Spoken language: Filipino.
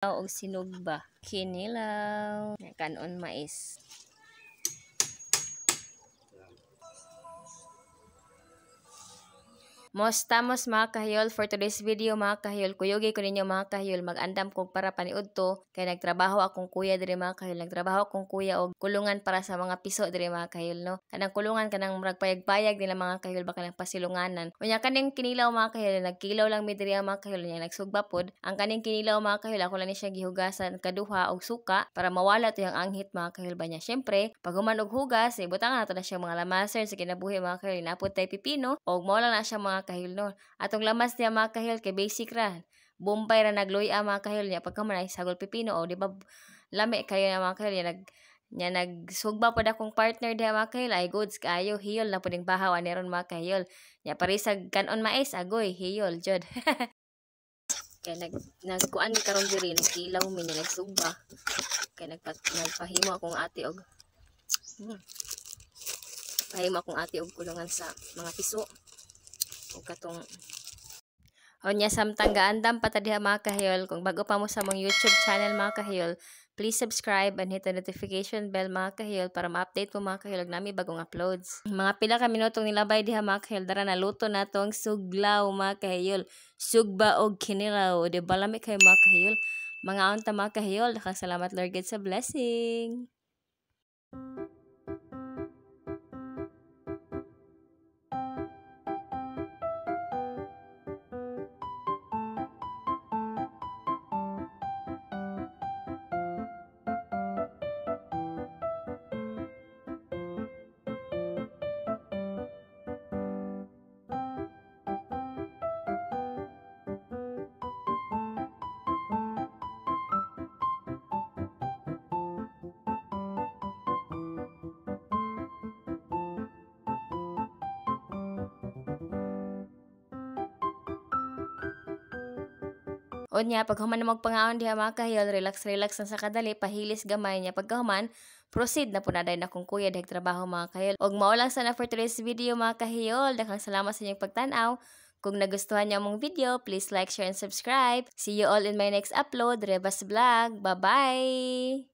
og sinugba, kinilaw, kanon mais. Mostamos mga kahiyol for today's video mga kahiyol. Kuyugi ko ninyo mga kahiyol. Mag-andam kong para paniud to. Kaya nagtrabaho akong kuya diri mga kahiyol. Nagtrabaho akong kuya og kulungan para sa mga piso diri mga kahiyol no. Kanang kulungan kanang murag payag-payag nila mga kahiyol baka nang pasilunganan. Unya kaning kinilaw mga kahiyol. Nagkilaw lang mi diri mga kahiyol niya nagsugba pod. Ang kaning kinilaw mga kahiyol ako lang ni siya gihugasan kaduha og suka para mawala to yung anghit mga kahiyol ba niya. Syempre pag human og hugas ibutangan nato na siya mga lamaser sa kinabuhi mga kahiyol. Napod tay pipino og mawala na siya mga kahil no. Atong lamas niya mga kahil kay basic ra. Bombay ra nagluya mga kahil niya pagka man ay sagol pipino o di ba lami kayo na mga kahil niya nagsugba pod akong partner diha mga kahil ay goods kayo hiyol na puding bahaw aneron mga kahil. Nya parisag kanon mais agoy hiyol jud. Kay nagkuan karon diri nagkilaw mi nagsugba. Kay nagpahimo akong ate og pahimo akong ate og kulungan sa mga piso. O katong o nya samtang gaandam pa ta diha mga kahiyol. Kung bago pa mo sa mong YouTube channel mga kahiyol, please subscribe and hit the notification bell mga kahiyol para ma-update mo mga kahiyol nami bagong uploads. Mga pila ka minutong nilabay diha mga kahiyol dara na luto na tong suglaw mga kahiyol. Sugba og kinilaw. O di ba lami kayo mga kahiyol? Mga unta mga kahiyol, dakang salamat Lord God sa blessing. O niya, pag human na magpangaon diha mga kahiyol, relax na sa kadali, pahilis gamay niya. Pagka human, proceed na po na dahil akong kuya dahil trabaho mga kahiyol. Og maulang sana for today's video mga kahiyol. Daghang salamat sa inyong pagtanaw. Kung nagustuhan niyo among video, please like, share, and subscribe. See you all in my next upload, Rebas Vlog. Bye-bye!